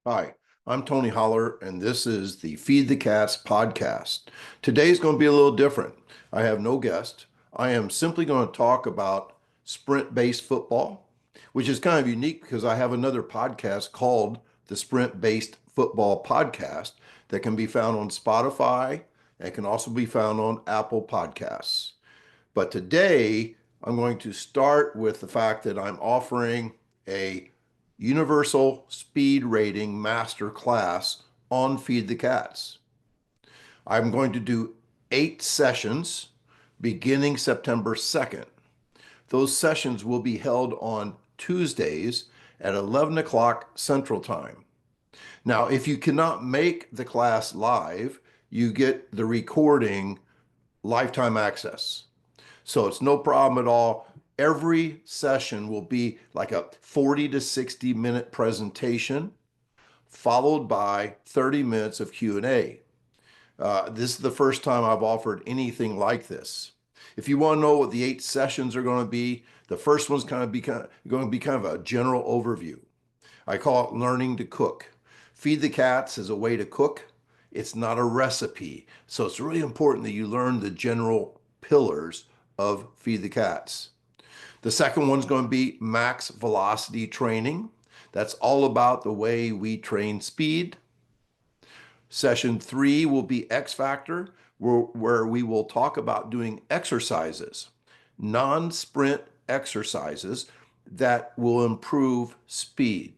Hi, I'm Tony Holler, and this is the Feed the Cats podcast. Today's going to be a little different. I have no guest. I am simply going to talk about sprint-based football, which is kind of unique because I have another podcast called the Sprint-Based Football Podcast that can be found on Spotify and can also be found on Apple Podcasts. But today, I'm going to start with the fact that I'm offering a universal speed rating master class on Feed the Cats. I'm going to do 8 sessions beginning September 2nd. Those sessions will be held on Tuesdays at 11 o'clock Central Time. Now, if you cannot make the class live, you get the recording lifetime access. So it's no problem at all. Every session will be like a 40 to 60 minute presentation, followed by 30 minutes of Q&A. This is the first time I've offered anything like this. If you want to know what the 8 sessions are going to be, the first one's going to be kind of a general overview. I call it learning to cook. Feed the Cats is a way to cook. It's not a recipe. So it's really important that you learn the general pillars of Feed the Cats. The second one's going to be max velocity training. That's all about the way we train speed. Session 3 will be X Factor, where we will talk about doing exercises, non-sprint exercises that will improve speed.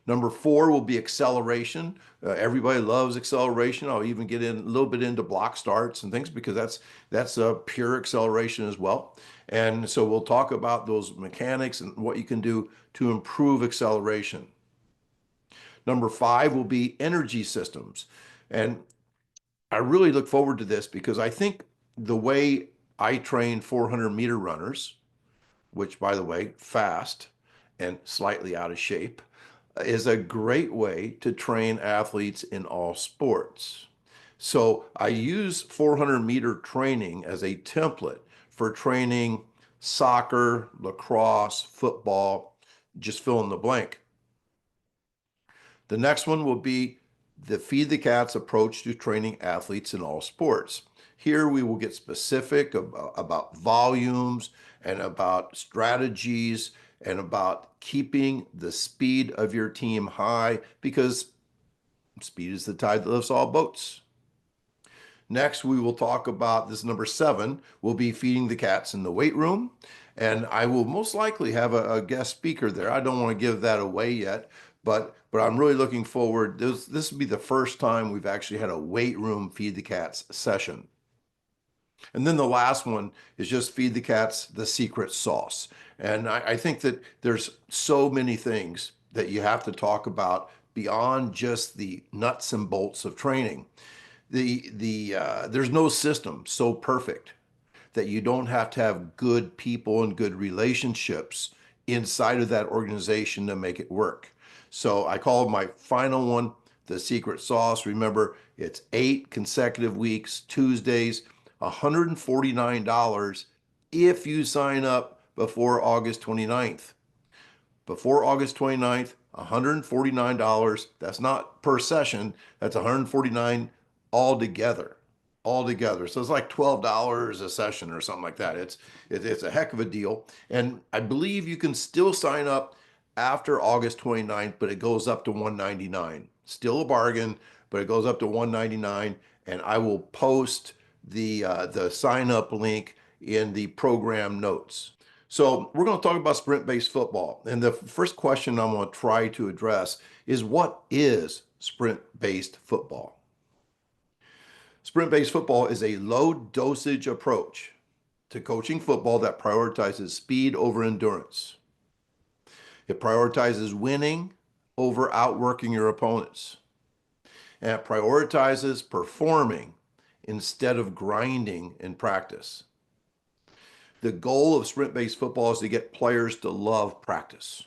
Number 4 will be acceleration. Everybody loves acceleration. I'll even get in a little bit into block starts and things because that's a pure acceleration as well. And so we'll talk about those mechanics and what you can do to improve acceleration. Number 5 will be energy systems. And I really look forward to this because I think the way I train 400-meter runners, which by the way, fast and slightly out of shape, is a great way to train athletes in all sports. So I use 400-meter training as a template for training soccer, lacrosse, football, just fill in the blank. The next one will be the Feed the Cats approach to training athletes in all sports. Here we will get specific about volumes and about strategies and about keeping the speed of your team high because speed is the tide that lifts all boats. Next, we will talk about this number 7 will be feeding the cats in the weight room. And I will most likely have a guest speaker there. I don't want to give that away yet, but I'm really looking forward. This will be the first time we've actually had a weight room feed the cats session. And then the last one is just feed the cats the secret sauce. And I think that there's so many things that you have to talk about beyond just the nuts and bolts of training. There's no system so perfect that you don't have to have good people and good relationships inside of that organization to make it work. So I call my final one the secret sauce. Remember, it's 8 consecutive weeks, Tuesdays, $149 if you sign up before August 29th. Before August 29th, $149. That's not per session. That's $149 altogether. Altogether. So it's like $12 a session or something like that. It's a heck of a deal. And I believe you can still sign up after August 29th, but it goes up to $199. Still a bargain, but it goes up to $199. And I will post the sign up link in the program notes. So we're going to talk about sprint-based football. And the first question I'm going to try to address is what is sprint-based football? Sprint-based football is a low-dosage approach to coaching football that prioritizes speed over endurance. It prioritizes winning over outworking your opponents. And it prioritizes performing instead of grinding in practice. The goal of sprint-based football is to get players to love practice.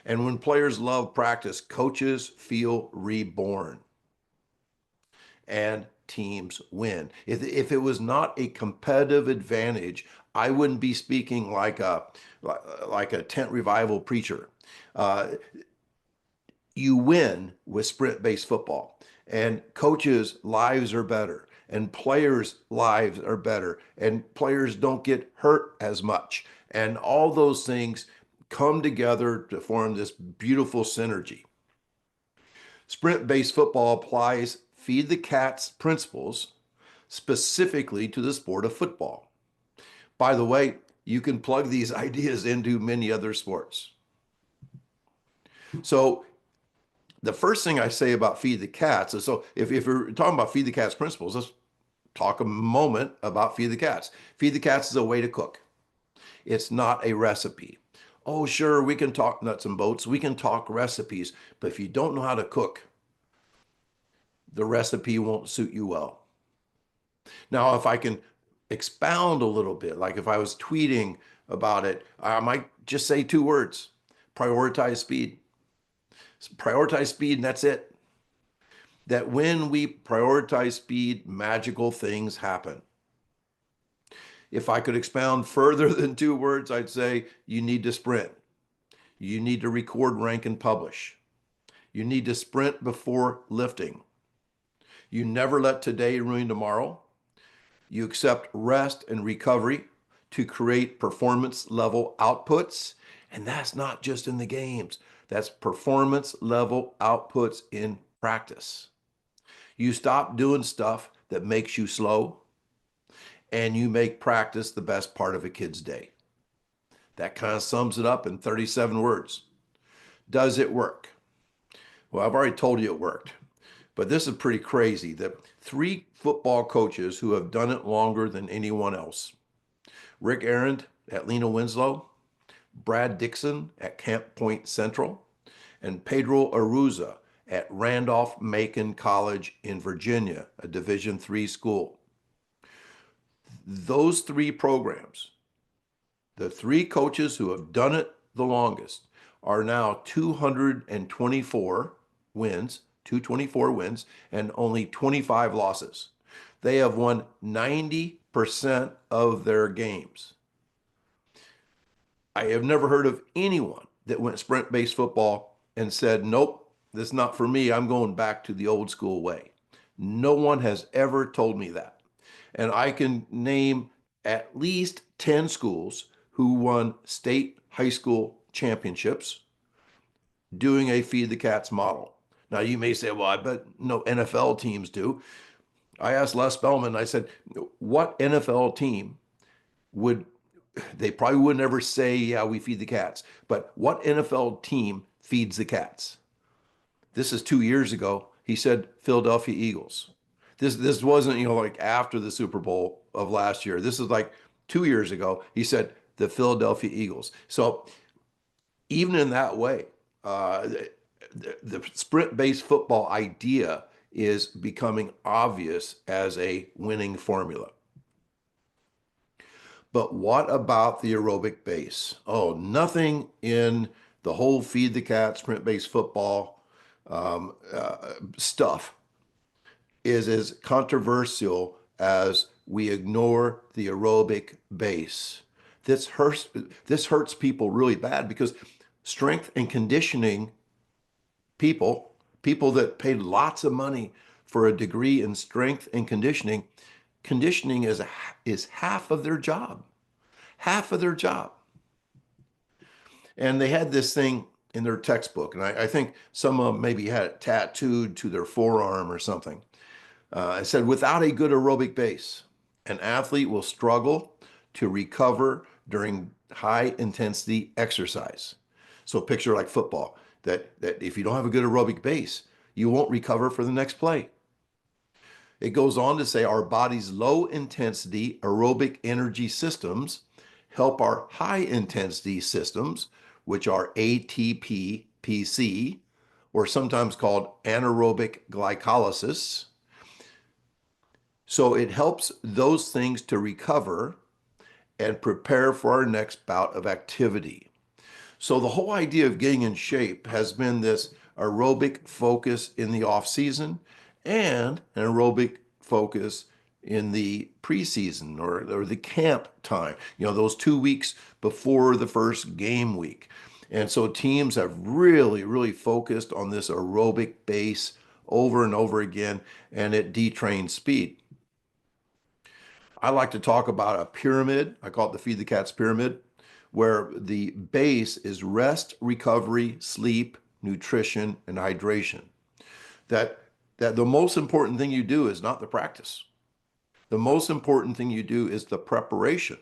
And when players love practice, coaches feel reborn and teams win. If it was not a competitive advantage, I wouldn't be speaking like a tent revival preacher. You win with sprint-based football, and coaches' lives are better, and players' lives are better, and players don't get hurt as much. And all those things come together to form this beautiful synergy. Sprint-based football applies feed the cats principles specifically to the sport of football. By the way, you can plug these ideas into many other sports. So the first thing I say about feed the cats is, so if we're talking about feed the cats principles, let's talk a moment about feed the cats. Feed the cats is a way to cook. It's not a recipe. Oh, sure, we can talk nuts and bolts. We can talk recipes, but if you don't know how to cook, the recipe won't suit you well. Now, if I can expound a little bit, like if I was tweeting about it, I might just say two words: prioritize speed. Prioritize speed, and that's it. That when we prioritize speed, magical things happen. If I could expound further than two words, I'd say you need to sprint. You need to record, rank, and publish. You need to sprint before lifting. You never let today ruin tomorrow. You accept rest and recovery to create performance level outputs. And that's not just in the games. That's performance level outputs in practice. You stop doing stuff that makes you slow, and you make practice the best part of a kid's day. That kind of sums it up in 37 words. Does it work? Well, I've already told you it worked, but this is pretty crazy that 3 football coaches who have done it longer than anyone else: Rick Arend at Lena Winslow, Brad Dixon at Camp Point Central, and Pedro Aruza at Randolph-Macon College in Virginia, a Division III school. Those 3 programs, the 3 coaches who have done it the longest, are now 224 wins, 224 wins, and only 25 losses. They have won 90% of their games. I have never heard of anyone that went sprint-based football and said, nope, this is not for me. I'm going back to the old school way. No one has ever told me that. And I can name at least 10 schools who won state high school championships doing a feed the cats model. Now you may say, well, I bet no NFL teams do. I asked Les Spellman, I said, what NFL team would, they probably wouldn't ever say, yeah, we feed the cats, but what NFL team feeds the cats? This is 2 years ago. He said Philadelphia Eagles. This wasn't, like after the Super Bowl of last year. This is like 2 years ago. He said the Philadelphia Eagles. So even in that way, the sprint-based football idea is becoming obvious as a winning formula. But what about the aerobic base? Oh, nothing in the whole feed the cat sprint-based football stuff is as controversial as we ignore the aerobic base. This hurts people really bad because strength and conditioning people that paid lots of money for a degree in strength and conditioning is half of their job. Half of their job. And they had this thing in their textbook, and I think some of them maybe had it tattooed to their forearm or something. It said, without a good aerobic base, an athlete will struggle to recover during high intensity exercise. So picture like football, that if you don't have a good aerobic base, you won't recover for the next play. It goes on to say our body's low intensity aerobic energy systems help our high intensity systems, which are ATP, PC, or sometimes called anaerobic glycolysis. So it helps those things to recover and prepare for our next bout of activity. So the whole idea of getting in shape has been this aerobic focus in the off season and an aerobic focus in the preseason or the camp time, those 2 weeks before the first game week. And so teams have really, really focused on this aerobic base over and over again, and it detrains speed. I like to talk about a pyramid. I call it the Feed the Cats pyramid, where the base is rest, recovery, sleep, nutrition, and hydration. That that the most important thing you do is not the practice. The most important thing you do is the preparation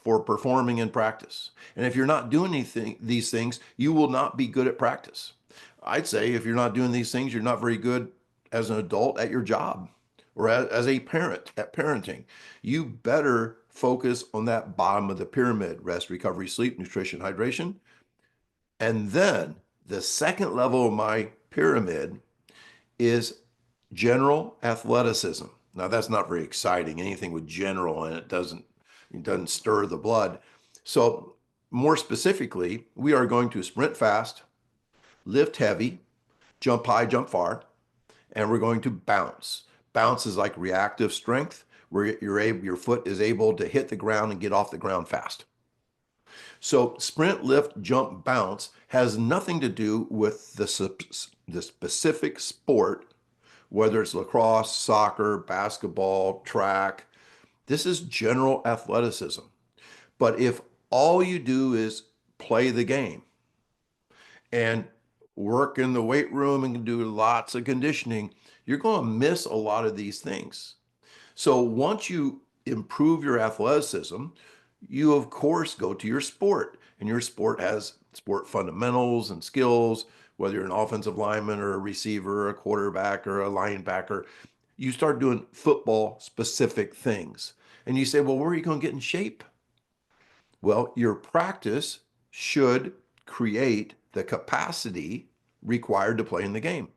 for performing in practice. And if you're not doing these things, you will not be good at practice. I'd say if you're not doing these things, you're not very good as an adult at your job or as a parent at parenting. You better focus on that bottom of the pyramid: rest, recovery, sleep, nutrition, hydration. And then the second level of my pyramid is general athleticism. Now that's not very exciting. Anything with general in it doesn't stir the blood. So more specifically, we are going to sprint fast, lift heavy, jump high, jump far, and we're going to bounce. Bounce is like reactive strength, where your foot is able to hit the ground and get off the ground fast. So sprint, lift, jump, bounce has nothing to do with the specific sport, whether it's lacrosse, soccer, basketball, track. This is general athleticism. But if all you do is play the game and work in the weight room and do lots of conditioning, you're going to miss a lot of these things. So once you improve your athleticism, you of course go to your sport, and your sport has sport fundamentals and skills. Whether you're an offensive lineman or a receiver or a quarterback or a linebacker, you start doing football specific things. And you say, well, where are you going to get in shape? Well, your practice should create the capacity required to play in the game.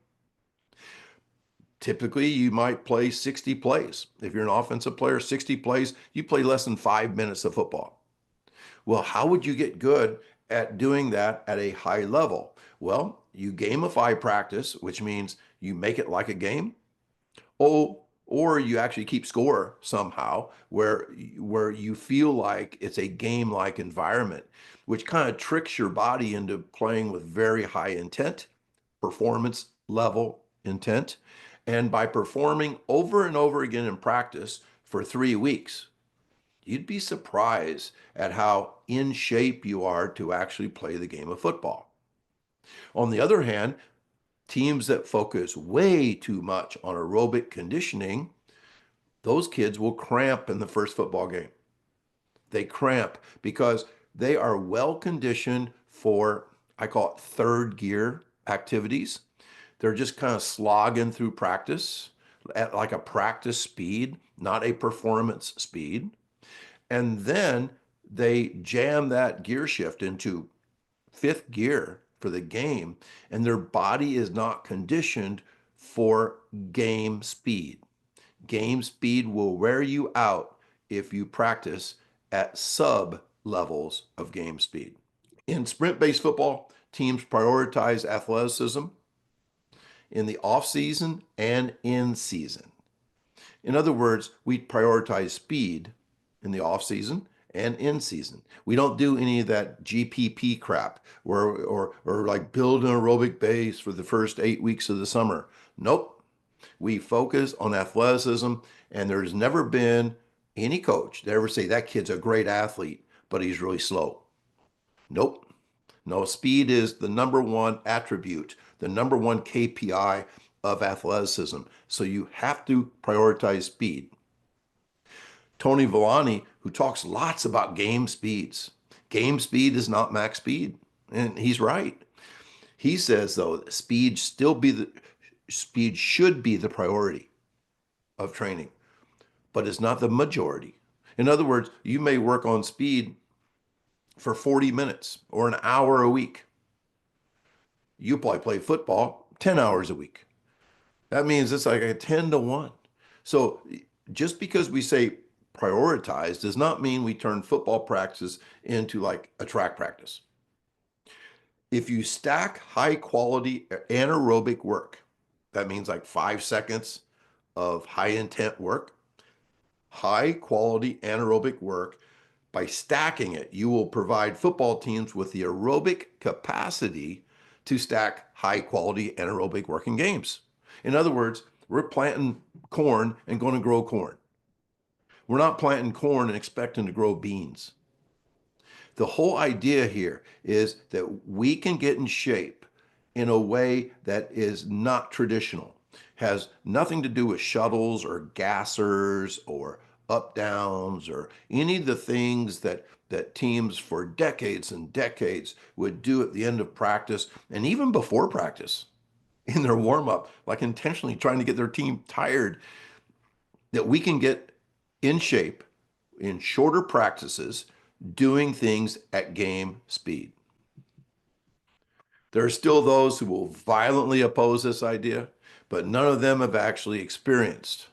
Typically, you might play 60 plays. If you're an offensive player, 60 plays, you play less than 5 minutes of football. Well, how would you get good at doing that at a high level? Well, you gamify practice, which means you make it like a game. Oh, or you actually keep score somehow where you feel like it's a game-like environment, which kind of tricks your body into playing with very high intent, performance level intent. And by performing over and over again in practice for 3 weeks, you'd be surprised at how in shape you are to actually play the game of football. On the other hand, teams that focus way too much on aerobic conditioning, those kids will cramp in the first football game. They cramp because they are well conditioned for, I call it third gear activities. They're just kind of slogging through practice at like a practice speed, not a performance speed. And then they jam that gear shift into fifth gear for the game, and their body is not conditioned for game speed. Game speed will wear you out if you practice at sub levels of game speed. In sprint-based football, teams prioritize athleticism in the off season and in season. In other words, we prioritize speed in the off season and in season. We don't do any of that GPP crap or like build an aerobic base for the first 8 weeks of the summer. Nope. We focus on athleticism, and there's never been any coach that ever say that kid's a great athlete, but he's really slow. Nope. No, speed is the number one attribute, the number one KPI of athleticism. So you have to prioritize speed. Tony Villani, who talks lots about game speeds. Game speed is not max speed, and he's right. He says though, speed should be the priority of training, but it's not the majority. In other words, you may work on speed for 40 minutes or an hour a week. You probably play football 10 hours a week. That means it's like a 10-to-1. So just because we say prioritize does not mean we turn football practice into like a track practice. If you stack high quality anaerobic work, that means like 5 seconds of high intent work, high quality anaerobic work By stacking it, you will provide football teams with the aerobic capacity to stack high quality anaerobic working games. In other words, we're planting corn and going to grow corn. We're not planting corn and expecting to grow beans. The whole idea here is that we can get in shape in a way that is not traditional, has nothing to do with shuttles or gassers or up downs or any of the things that teams for decades and decades would do at the end of practice and even before practice in their warm up, like intentionally trying to get their team tired, that we can get in shape in shorter practices doing things at game speed. There are still those who will violently oppose this idea, but none of them have actually experienced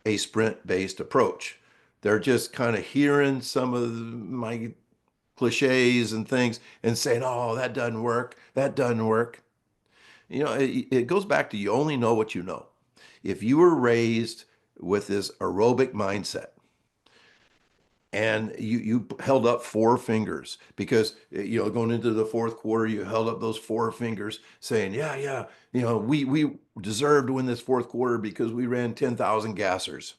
a sprint-based approach. They're just kind of hearing some of my cliches and things and saying, oh, that doesn't work. That doesn't work. You know, it goes back to you only know what you know. If you were raised with this aerobic mindset, and you held up four fingers because going into the fourth quarter you held up those four fingers saying yeah we deserved to win this fourth quarter because we ran 10,000 gassers.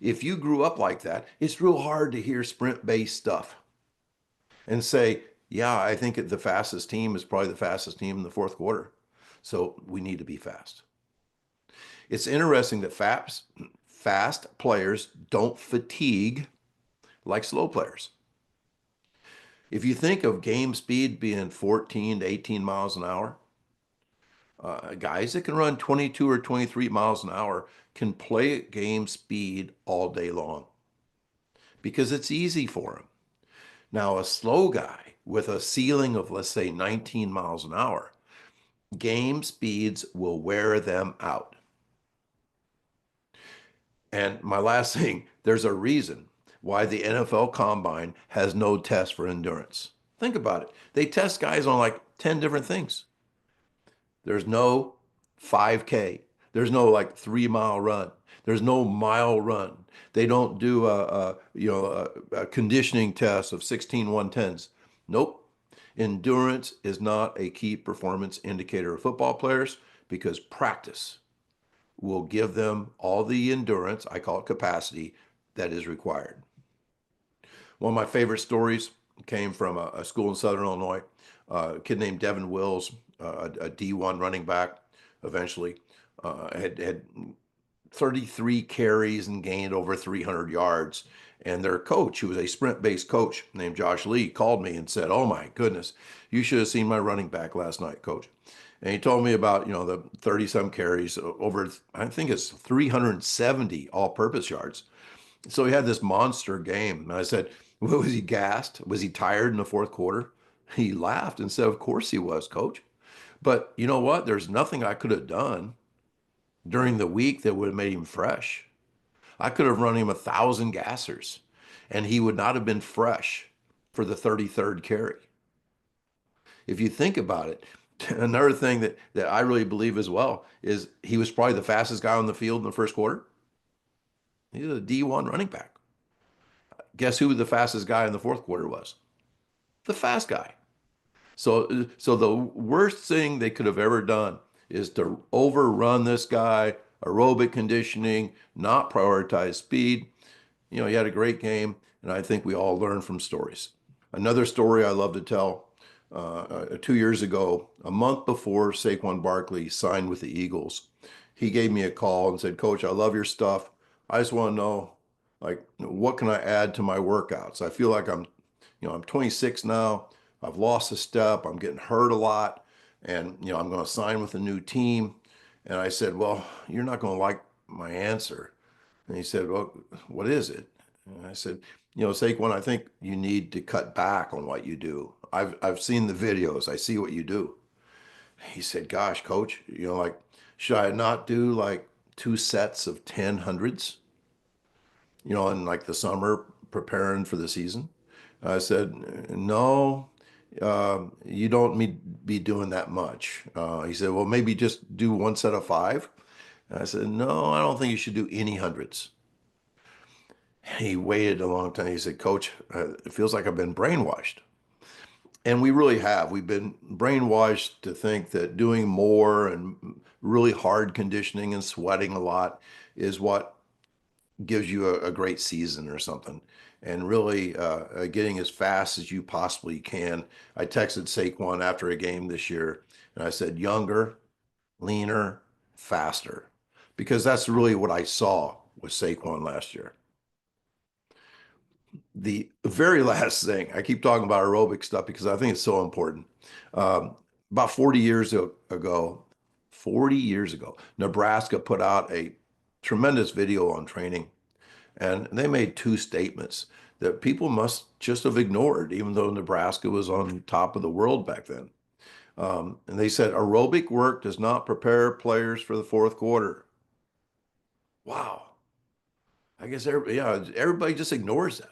If you grew up like that, it's real hard to hear sprint based stuff and say, yeah, I think the fastest team is probably the fastest team in the fourth quarter, so we need to be fast. It's interesting that fast players don't fatigue like slow players. If you think of game speed being 14 to 18 miles an hour, guys that can run 22 or 23 miles an hour can play at game speed all day long because it's easy for them. Now, a slow guy with a ceiling of, let's say, 19 miles an hour, game speeds will wear them out. And my last thing, there's a reason why the NFL Combine has no test for endurance. Think about it. They test guys on like 10 different things. There's no 5K. There's no like 3 mile run. There's no mile run. They don't do a conditioning test of 16 110s. Nope. Endurance is not a key performance indicator of football players because practice will give them all the endurance, I call it capacity, that is required. One of my favorite stories came from a school in Southern Illinois, a kid named Devin Wills, a D1 running back, eventually, had 33 carries and gained over 300 yards. And their coach, who was a sprint-based coach named Josh Lee, called me and said, oh my goodness, you should have seen my running back last night, coach. And he told me about, the 30-some carries over, I think it's 370 all-purpose yards. So he had this monster game. And I said, well, was he gassed? Was he tired in the fourth quarter? He laughed and said, of course he was, coach. But you know what? There's nothing I could have done during the week that would have made him fresh. I could have run him 1,000 gassers and he would not have been fresh for the 33rd carry. If you think about it, another thing that I really believe as well is he was probably the fastest guy on the field in the first quarter. He's a D1 running back. Guess who the fastest guy in the fourth quarter was? The fast guy. So the worst thing they could have ever done is to overrun this guy, aerobic conditioning, not prioritize speed. He had a great game, and I think we all learn from stories. Another story I love to tell, 2 years ago, a month before Saquon Barkley signed with the Eagles, he gave me a call and said, Coach, I love your stuff. I just want to know, like, what can I add to my workouts? I feel like I'm 26 now. I've lost a step. I'm getting hurt a lot. And, I'm going to sign with a new team. And I said, well, you're not going to like my answer. And he said, well, what is it? And I said, Saquon, I think you need to cut back on what you do. I've seen the videos. I see what you do. He said, gosh, coach, should I not do like 2 sets of 10 hundreds, in like the summer preparing for the season? I said, no, you don't need be doing that much. He said, well, maybe just do 1 set of 5. And I said, no, I don't think you should do any hundreds. He waited a long time. He said, Coach, it feels like I've been brainwashed. And we really have. We've been brainwashed to think that doing more and really hard conditioning and sweating a lot is what gives you a great season or something. And really getting as fast as you possibly can. I texted Saquon after a game this year and I said, younger, leaner, faster, because that's really what I saw with Saquon last year. The very last thing, I keep talking about aerobic stuff because I think it's so important. Um, about 40 years ago, Nebraska put out a tremendous video on training, and they made two statements that people must just have ignored, even though Nebraska was on top of the world back then. And they said aerobic work does not prepare players for the fourth quarter. Wow. I guess everybody just ignores that.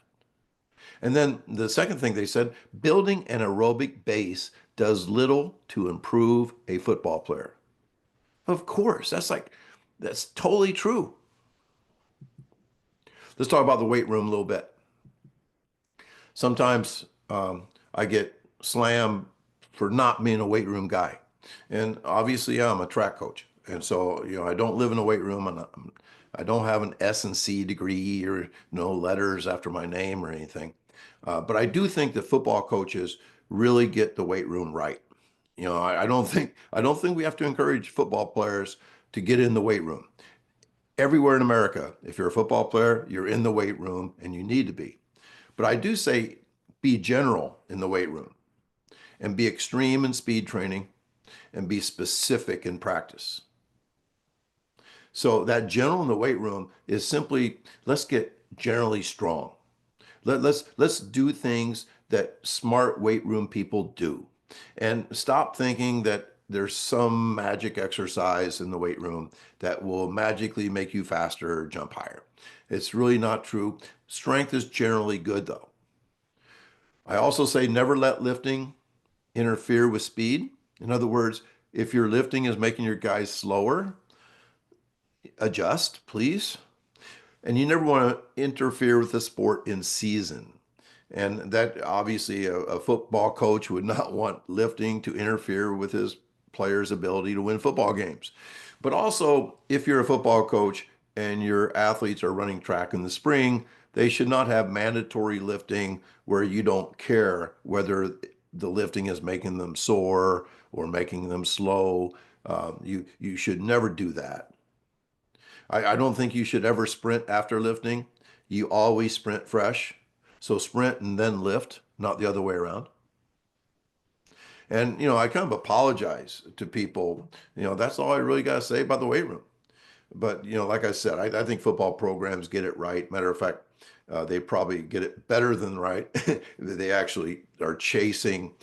And then the second thing they said, building an aerobic base does little to improve a football player. Of course, that's totally true. Let's talk about the weight room a little bit. Sometimes I get slammed for not being a weight room guy. And obviously I'm a track coach. And so, I don't live in a weight room and I don't have an S&C degree or no letters after my name or anything. But I do think that football coaches really get the weight room right. I don't think we have to encourage football players to get in the weight room. Everywhere in America, if you're a football player, you're in the weight room and you need to be. But I do say be general in the weight room and be extreme in speed training and be specific in practice. So that general in the weight room is simply let's get generally strong. Let's do things that smart weight room people do and stop thinking that there's some magic exercise in the weight room that will magically make you faster or jump higher. It's really not true. Strength is generally good though. I also say never let lifting interfere with speed. In other words, if your lifting is making your guys slower, adjust, please. And you never want to interfere with the sport in season. And that obviously a football coach would not want lifting to interfere with his players' ability to win football games. But also, if you're a football coach and your athletes are running track in the spring, they should not have mandatory lifting where you don't care whether the lifting is making them sore or making them slow. You should never do that. I don't think you should ever sprint after lifting. You always sprint fresh. So sprint and then lift, not the other way around. And, I kind of apologize to people. That's all I really got to say about the weight room. But, like I said, I think football programs get it right. Matter of fact, they probably get it better than right. They actually are chasing,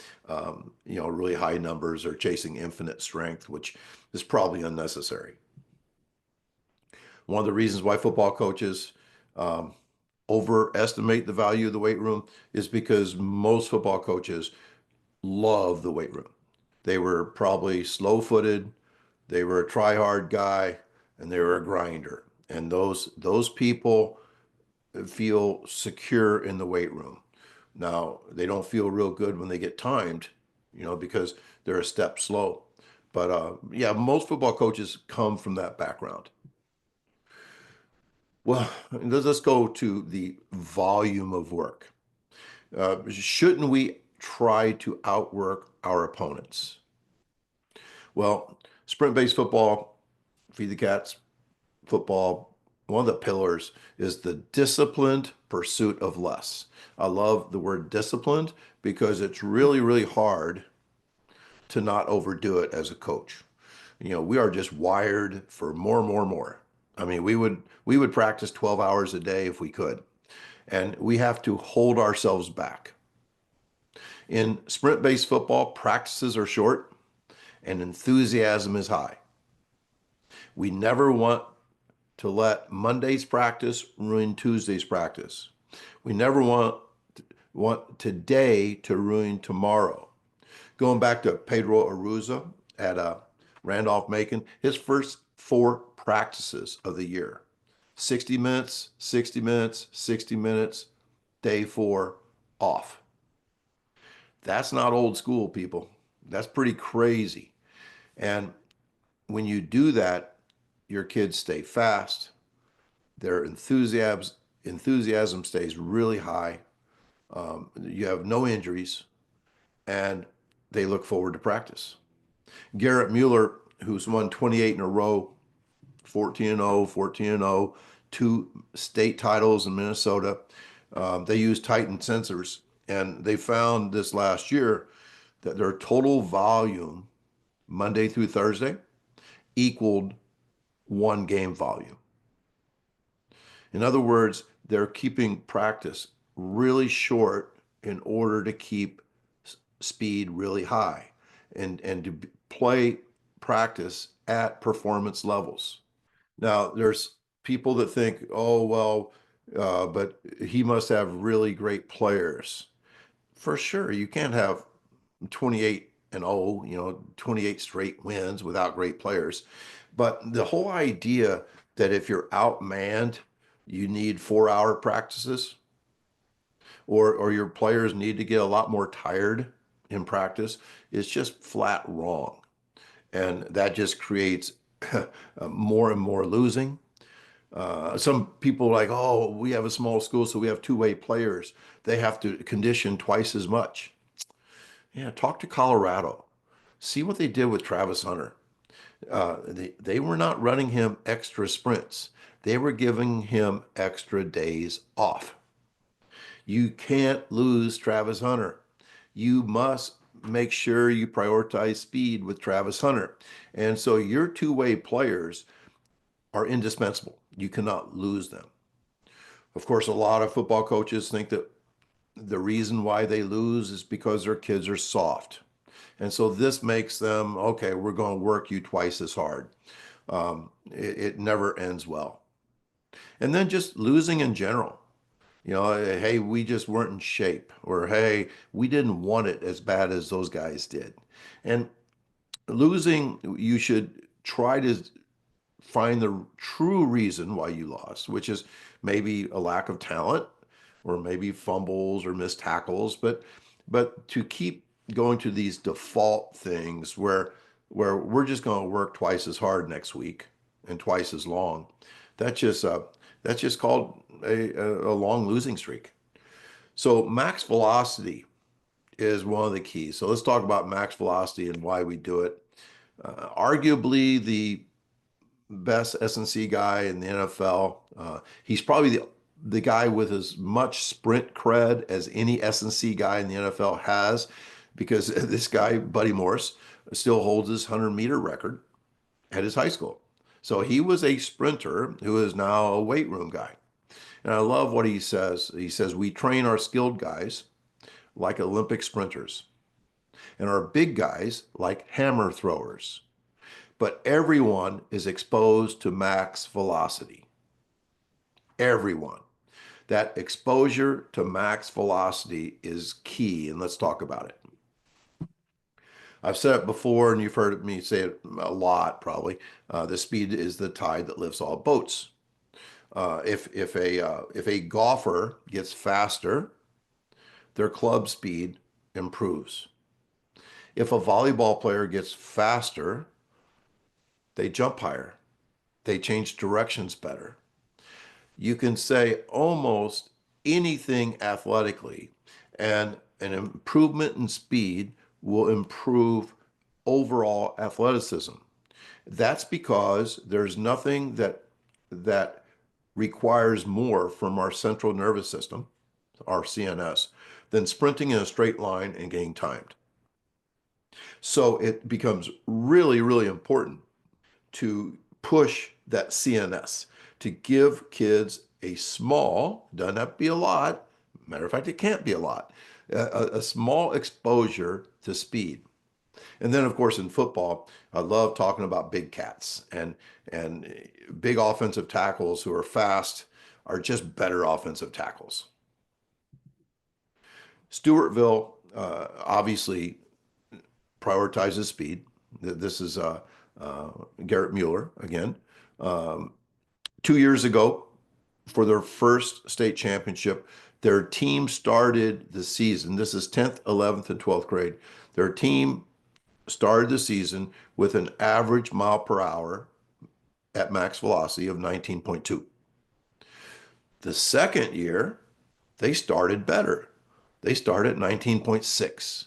really high numbers or chasing infinite strength, which is probably unnecessary. One of the reasons why football coaches overestimate the value of the weight room is because most football coaches love the weight room. They were probably slow-footed, they were a try-hard guy, and they were a grinder. And those people feel secure in the weight room. Now, they don't feel real good when they get timed, because they're a step slow. But yeah, most football coaches come from that background. Well, let's go to the volume of work. Shouldn't we try to outwork our opponents? Well, sprint-based football, feed the cats, football, one of the pillars is the disciplined pursuit of less. I love the word disciplined because it's really, really hard to not overdo it as a coach. We are just wired for more, more, more. I mean, we would practice 12 hours a day if we could, and we have to hold ourselves back. In sprint-based football, practices are short and enthusiasm is high. We never want to let Monday's practice ruin Tuesday's practice. We never want today to ruin tomorrow. Going back to Pedro Aruza at Randolph-Macon, his first 4 practices of the year, 60 minutes, 60 minutes, 60 minutes, day 4 off. That's not old school, people. That's pretty crazy. And when you do that, your kids stay fast. Their enthusiasm stays really high. You have no injuries, and they look forward to practice. Garrett Mueller, who's won 28 in a row, 14 and 0, 14 and 0, two state titles in Minnesota. They use Titan sensors, and they found this last year that their total volume Monday through Thursday equaled one game volume. In other words, they're keeping practice really short in order to keep speed really high and to play practice at performance levels. Now, there's people that think, oh, well, but he must have really great players. For sure, you can't have 28 and 0, 28 straight wins without great players. But the whole idea that if you're outmanned, you need 4-hour practices, or your players need to get a lot more tired in practice is just flat wrong. And that just creates more and more losing. Some people are like, oh, we have a small school, so we have two-way players. They have to condition twice as much. Yeah, talk to Colorado. See what they did with Travis Hunter. They were not running him extra sprints. They were giving him extra days off. You can't lose Travis Hunter. You must make sure you prioritize speed with Travis Hunter. And so your two-way players are indispensable. You cannot lose them. Of course, a lot of football coaches think that the reason why they lose is because their kids are soft. And so this makes them, okay, we're going to work you twice as hard. It never ends well. And then just losing in general. Hey, we just weren't in shape, or hey, we didn't want it as bad as those guys did. And losing, you should try to find the true reason why you lost, which is maybe a lack of talent, or maybe fumbles or missed tackles, but to keep going to these default things where we're just going to work twice as hard next week and twice as long, that's just that's just called a long losing streak. So max velocity is one of the keys. So let's talk about max velocity and why we do it. Arguably the best S&C guy in the NFL. He's probably the guy with as much sprint cred as any S&C guy in the NFL has, because this guy, Buddy Morris, still holds his 100-meter record at his high school. So he was a sprinter who is now a weight room guy. And I love what he says. He says, we train our skilled guys like Olympic sprinters and our big guys like hammer throwers. But everyone is exposed to max velocity. Everyone. That exposure to max velocity is key, and let's talk about it. I've said it before, and you've heard me say it a lot, probably. The speed is the tide that lifts all boats. If a golfer gets faster, their club speed improves. If a volleyball player gets faster, they jump higher. They change directions better. You can say almost anything athletically, and an improvement in speed will improve overall athleticism. That's because there's nothing that requires more from our central nervous system, our CNS, than sprinting in a straight line and getting timed. So it becomes really, really important to push that CNS, to give kids a small, doesn't have to be a lot, matter of fact, it can't be a lot, a small exposure to speed. And then, of course, in football, I love talking about big cats, and big offensive tackles who are fast are just better offensive tackles. Stewartville obviously prioritizes speed. This is Garrett Mueller again. 2 years ago, for their first state championship, their team started the season. This is 10th, 11th, and 12th grade. Their team started the season with an average mile per hour at max velocity of 19.2. The second year, they started better. They started at 19.6.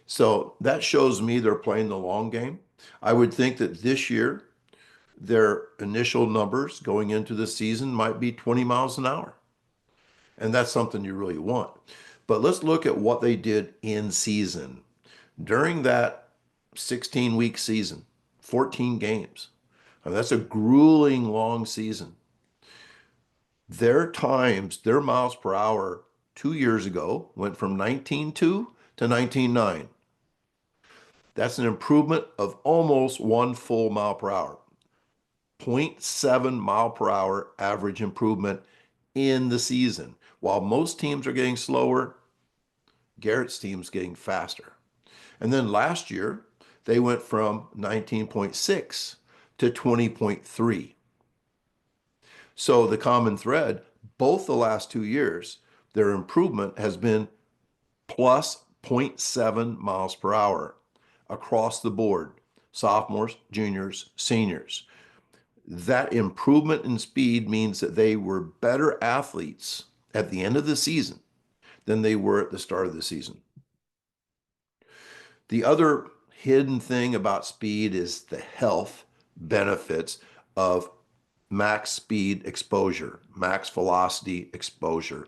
So that shows me they're playing the long game. I would think that this year, their initial numbers going into the season might be 20 miles an hour. And that's something you really want. But let's look at what they did in season. During that 16-week season, 14 games. I mean, that's a grueling long season. Their times, their miles per hour 2 years ago went from 19.2 to 19.9. That's an improvement of almost 1 full mile per hour. 0.7 mile per hour average improvement in the season. While most teams are getting slower, Garrett's team's getting faster. And then last year, they went from 19.6 to 20.3. So the common thread, both the last 2 years, their improvement has been plus zero point 0.7 miles per hour across the board, sophomores, juniors, seniors. That improvement in speed means that they were better athletes at the end of the season than they were at the start of the season. The other hidden thing about speed is the health benefits of max speed exposure, max velocity exposure.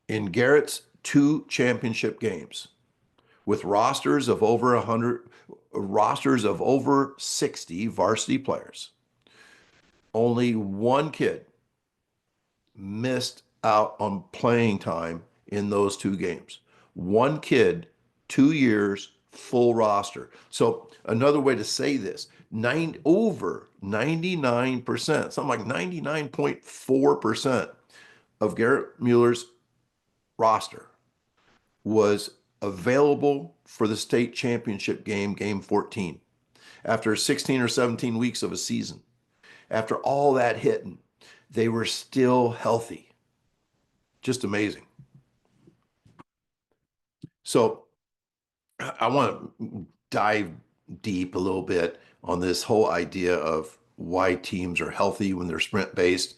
In Garrett's 2 championship games, with rosters of over 100, rosters of over 60 varsity players, only one kid missed out on playing time in those 2 games. One kid, 2 years, full roster. So another way to say this, over 99%, something like 99.4% of Garrett Mueller's roster was available for the state championship game, game 14, after 16 or 17 weeks of a season. After all that hitting, they were still healthy. Just amazing. So I want to dive deep a little bit on this whole idea of why teams are healthy when they're sprint based.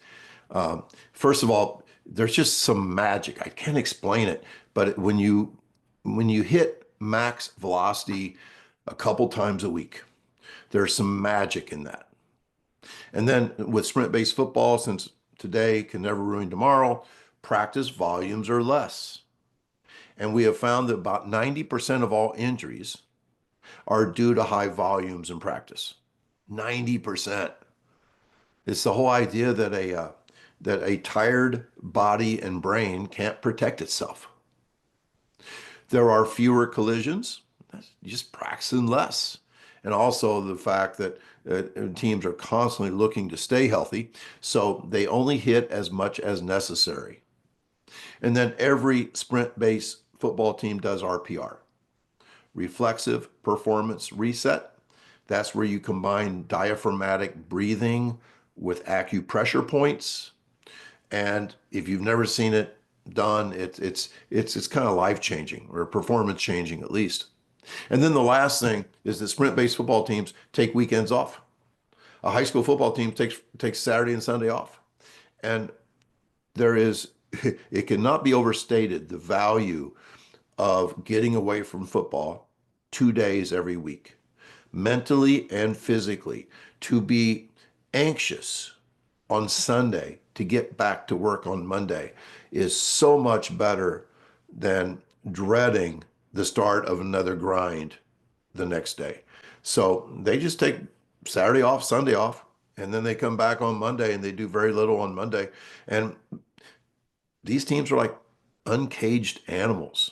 First of all, there's just some magic. I can't explain it, but when you hit max velocity a couple times a week, there's some magic in that. And then with sprint-based football, since today can never ruin tomorrow, practice volumes are less. And we have found that about 90% of all injuries are due to high volumes in practice. 90%. It's the whole idea that a tired body and brain can't protect itself. There are fewer collisions, just practicing less. And also the fact that teams are constantly looking to stay healthy, so they only hit as much as necessary. And then every sprint-based football team does RPR, reflexive performance reset. That's where you combine diaphragmatic breathing with acupressure points. And if you've never seen it done, it's kind of life-changing or performance-changing at least. And then the last thing is that sprint-based football teams take weekends off. A high school football team takes Saturday and Sunday off. And there is, it cannot be overstated, the value of getting away from football 2 days every week, mentally and physically, to be anxious on Sunday to get back to work on Monday is so much better than dreading the start of another grind the next day. So they just take Saturday off, Sunday off, and then they come back on Monday and they do very little on Monday. And these teams are like uncaged animals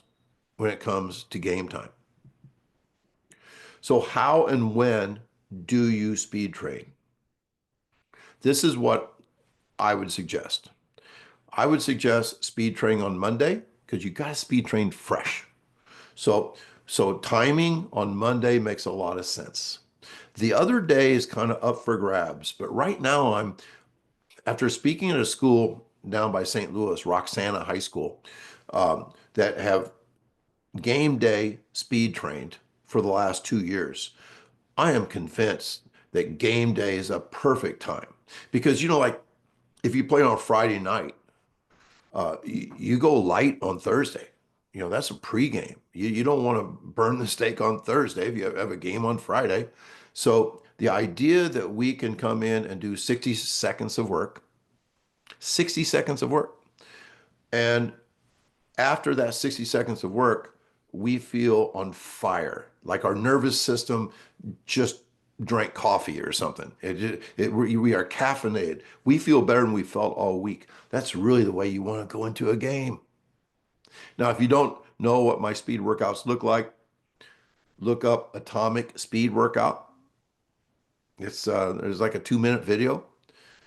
when it comes to game time. So how and when do you speed train? This is what I would suggest. I would suggest speed training on Monday because you got to speed train fresh. So timing on Monday makes a lot of sense. The other day is kind of up for grabs, but right now After speaking at a school down by St. Louis, Roxana High School, that have game day speed trained for the last 2 years, I am convinced that game day is a perfect time because, like if you play on Friday night, you go light on Thursday. That's a pregame. You don't want to burn the steak on Thursday if you have a game on Friday. So the idea that we can come in and do 60 seconds of work, 60 seconds of work, and after that 60 seconds of work, we feel on fire, like our nervous system just drank coffee or something. We are caffeinated. We feel better than we felt all week. That's really the way you want to go into a game. Now, if you don't know what my speed workouts look like, look up Atomic Speed Workout. There's like a 2-minute video.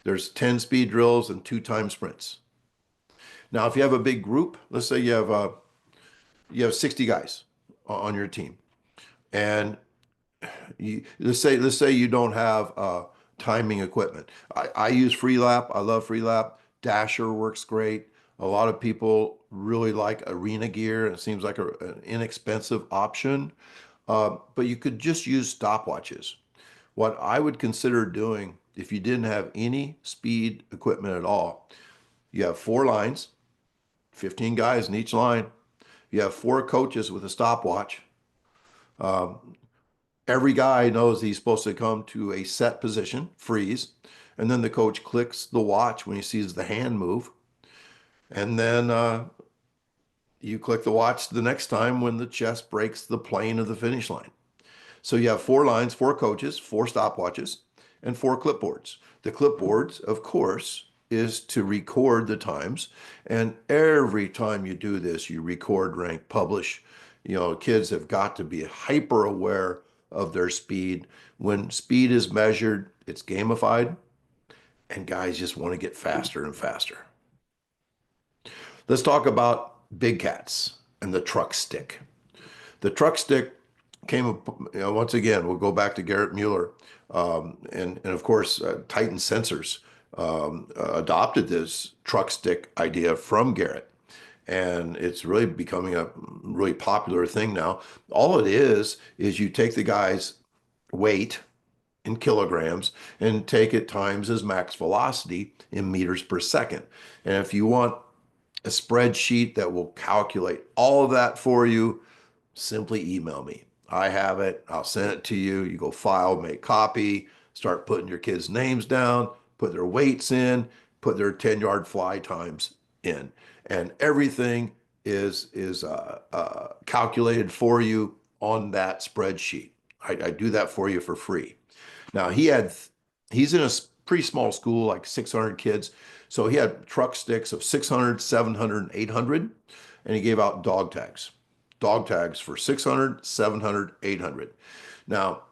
There's 10 speed drills and 2 time sprints. Now, if you have a big group, let's say you have 60 guys on your team, and let's say you don't have timing equipment. I use Freelap. I love Freelap. Dasher works great. A lot of people really like arena gear. It seems like an inexpensive option, but you could just use stopwatches. What I would consider doing if you didn't have any speed equipment at all, you have 4 lines, 15 guys in each line. You have 4 coaches with a stopwatch. Um, every guy knows he's supposed to come to a set position, freeze, and then the coach clicks the watch when he sees the hand move, and then you click the watch the next time when the chest breaks the plane of the finish line. So you have 4 lines, 4 coaches, 4 stopwatches, and 4 clipboards. The clipboards, of course, is to record the times. And every time you do this, you record, rank, publish. Kids have got to be hyper aware of their speed. When speed is measured, it's gamified, and guys just want to get faster and faster. Let's talk about big cats and the truck stick. The truck stick came up, once again, we'll go back to Garrett Mueller. And of course, Titan Sensors adopted this truck stick idea from Garrett. And it's really becoming a really popular thing now. All it is you take the guy's weight in kilograms and take it times his max velocity in meters per second. And if you want a spreadsheet that will calculate all of that for you, simply email me. I have it. I'll send it to you. You go file, make copy, start putting your kids' names down, put their weights in, put their 10-yard fly times in, and everything is calculated for you on that spreadsheet. I do that for you for free. Now he's in a pretty small school, like 600 kids. So he had truck sticks of 600, 700, and 800, and he gave out dog tags for 600, 700, 800. Now,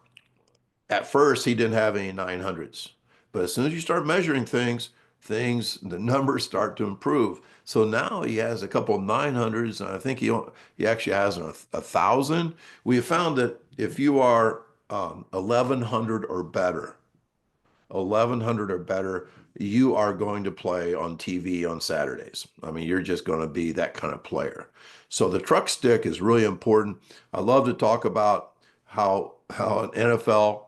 at first, he didn't have any 900s, but as soon as you start measuring the numbers start to improve. So now he has a couple of 900s, and I think he actually has a 1,000. We have found that if you are 1,100 or better, you are going to play on TV on Saturdays. I mean, you're just going to be that kind of player. So the truck stick is really important. I love to talk about how an NFL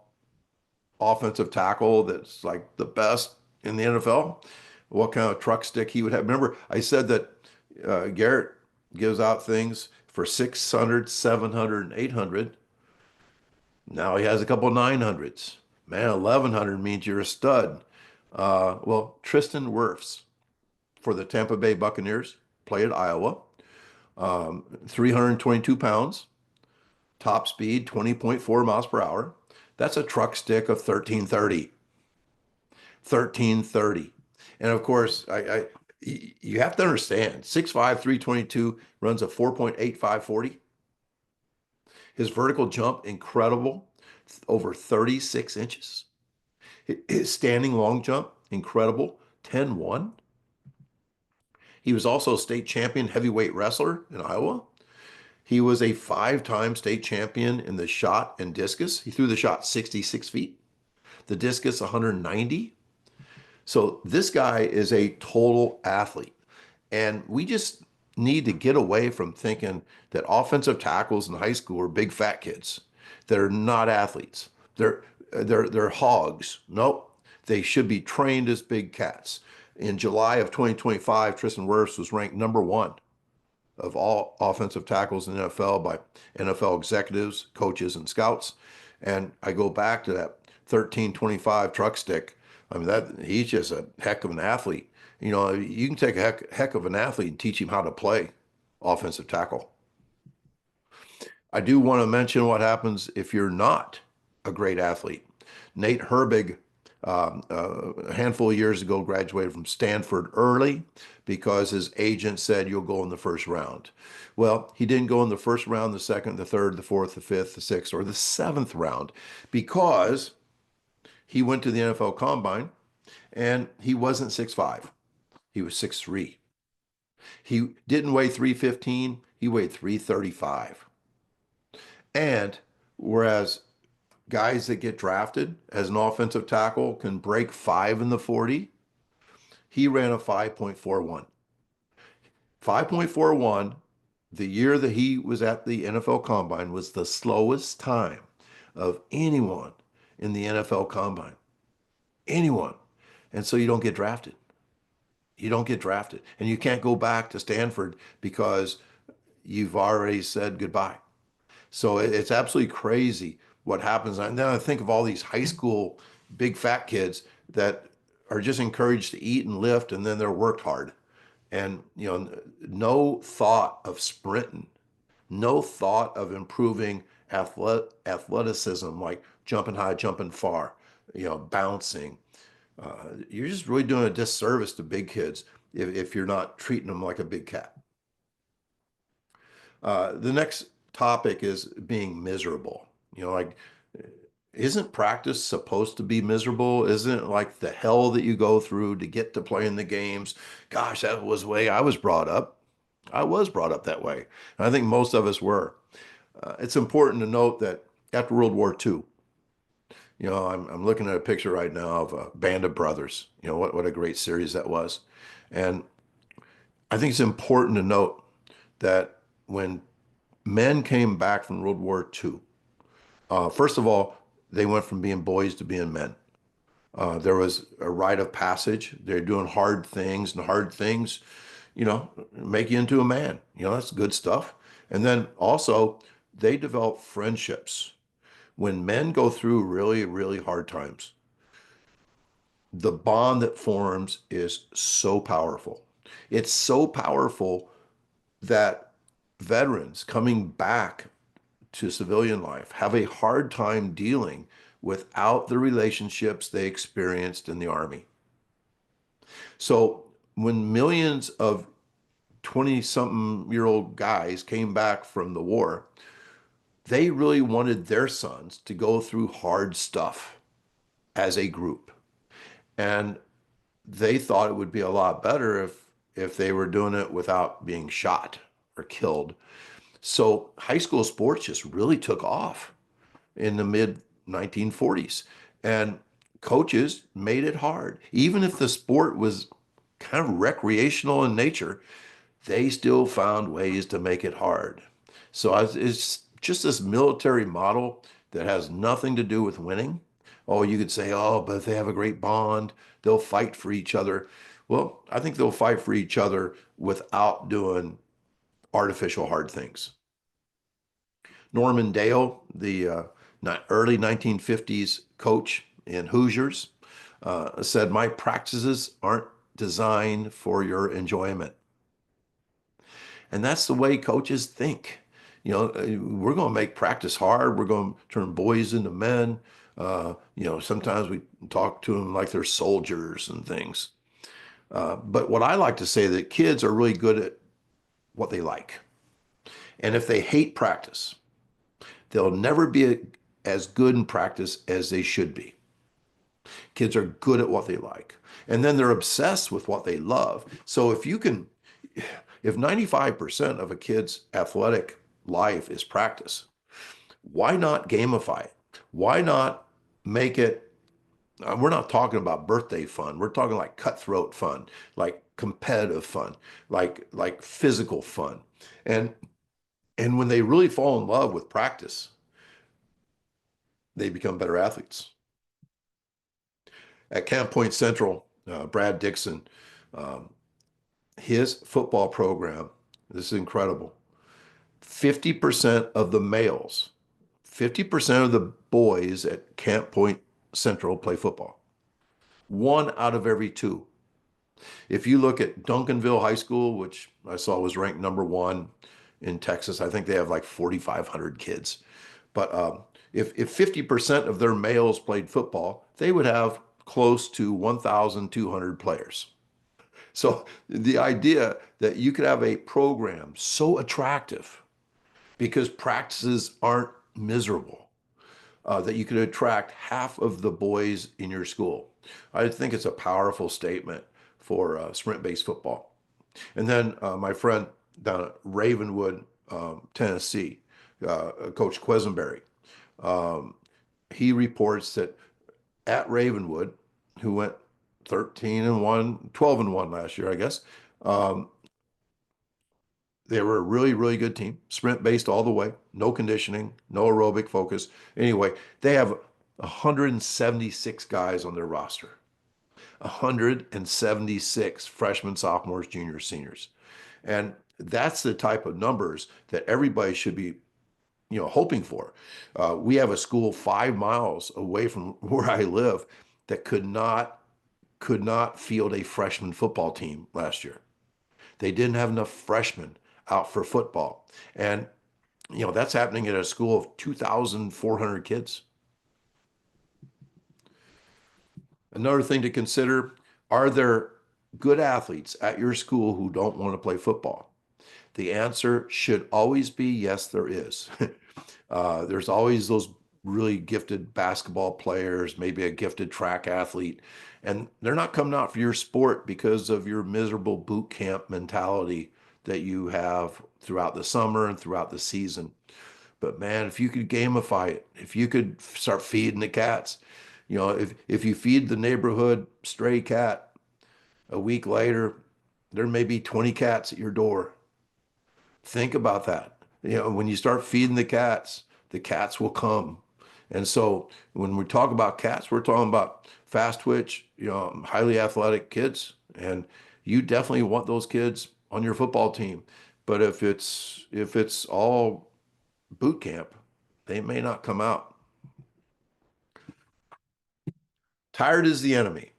offensive tackle that's like the best in the NFL, what kind of truck stick he would have. Remember, I said that Garrett gives out things for 600, 700, and 800. Now he has a couple 900s. Man, 1,100 means you're a stud. Well, Tristan Wirfs for the Tampa Bay Buccaneers, played at Iowa, 322 pounds, top speed 20.4 miles per hour. That's a truck stick of 1330. 1330. And of course, you have to understand, 6'5", 322, runs a 4.8540. His vertical jump, incredible, over 36 inches. His standing long jump, incredible, 10-1. He was also state champion heavyweight wrestler in Iowa. He was a 5-time state champion in the shot and discus. He threw the shot 66 feet, the discus 190. So this guy is a total athlete. And we just need to get away from thinking that offensive tackles in high school are big fat kids. They're not athletes. They're hogs. Nope. They should be trained as big cats. In July of 2025, Tristan Wirfs was ranked number one of all offensive tackles in the NFL by NFL executives, coaches, and scouts. And I go back to that 1325 truck stick. I mean, that he's just a heck of an athlete. You know, you can take a heck of an athlete and teach him how to play offensive tackle. I do want to mention what happens if you're not a great athlete. Nate Herbig, a handful of years ago, graduated from Stanford early because his agent said you'll go in the first round. Well, he didn't go in the first round, the second, the third, the fourth, the fifth, the sixth, or the seventh round because he went to the NFL Combine and he wasn't 6'5". He was 6'3". He didn't weigh 315, he weighed 335. And whereas guys that get drafted as an offensive tackle can break 5 in the 40, he ran a 5.41. 5.41, the year that he was at the NFL Combine, was the slowest time of anyone in the NFL Combine. Anyone. And so you don't get drafted. You don't get drafted. And you can't go back to Stanford because you've already said goodbye. So it's absolutely crazy what happens. And then I think of all these high school big fat kids that are just encouraged to eat and lift, and then they're worked hard. And, you know, no thought of sprinting, no thought of improving athleticism, like jumping high, jumping far, you know, bouncing. You're just really doing a disservice to big kids if you're not treating them like a big cat. The next topic is being miserable. You know, like, isn't practice supposed to be miserable? Isn't it like the hell that you go through to get to playing the games? Gosh, that was the way I was brought up. I was brought up that way. And I think most of us were. It's important to note that after World War II, you know, I'm looking at a picture right now of a Band of Brothers. You know, what a great series that was. And I think it's important to note that when men came back from World War II, first of all, they went from being boys to being men. There was a rite of passage. They're doing hard things, and hard things, you know, make you into a man. You know, that's good stuff. And then also, they develop friendships. When men go through really, really hard times, the bond that forms is so powerful. It's so powerful that veterans coming back to civilian life have a hard time dealing without the relationships they experienced in the Army. So when millions of 20-something-year-old guys came back from the war, they really wanted their sons to go through hard stuff as a group. And they thought it would be a lot better if they were doing it without being shot or killed. So high school sports just really took off in the mid 1940s. And coaches made it hard. Even if the sport was kind of recreational in nature, they still found ways to make it hard. So it's just this military model that has nothing to do with winning. Oh, you could say, oh, but if they have a great bond, they'll fight for each other. Well, I think they'll fight for each other without doing artificial hard things. Norman Dale, the early 1950s coach in Hoosiers, said, my practices aren't designed for your enjoyment. And that's the way coaches think. You know, we're going to make practice hard. We're going to turn boys into men. You know, sometimes we talk to them like they're soldiers and things. But what I like to say that kids are really good at what they like. And if they hate practice, they'll never be as good in practice as they should be. Kids are good at what they like. And then they're obsessed with what they love. So if 95% of a kid's athletic life is practice, why not gamify it? Why not make it We're not talking about birthday fun. We're talking like cutthroat fun, like competitive fun, like physical fun. And and when they really fall in love with practice, they become better athletes. At Camp Point Central, Brad Dixon, um, his football program, this is incredible. 50% of the males, 50% of the boys at Camp Point Central play football. One out of every two. If you look at Duncanville High School, which I saw was ranked number one in Texas, I think they have like 4,500 kids. But if 50% of their males played football, they would have close to 1,200 players. So the idea that you could have a program so attractive because practices aren't miserable, that you could attract half of the boys in your school. I think it's a powerful statement for sprint-based football. And then my friend down at Ravenwood, Tennessee, Coach Quisenberry, um, he reports that at Ravenwood, who went 13 and 1, 12 and 1 last year, I guess. Um, they were a really, really good team, sprint based all the way, no conditioning, no aerobic focus. Anyway, they have 176 guys on their roster, 176 freshmen, sophomores, juniors, seniors. And that's the type of numbers that everybody should be, hoping for. We have a school 5 miles away from where I live that could not field a freshman football team last year. They didn't have enough freshmen out for football. And, that's happening at a school of 2,400 kids. Another thing to consider, are there good athletes at your school who don't want to play football? The answer should always be yes, there is. There's always those really gifted basketball players, maybe a gifted track athlete, and they're not coming out for your sport because of your miserable boot camp mentality that you have throughout the summer and throughout the season. But man, if you could gamify it, if you could start feeding the cats, if you feed the neighborhood stray cat, a week later, there may be 20 cats at your door. Think about that. When you start feeding the cats will come. And so when we talk about cats, we're talking about fast twitch, highly athletic kids. And you definitely want those kids on your football team. But if it's all boot camp, they may not come out. Tired is the enemy.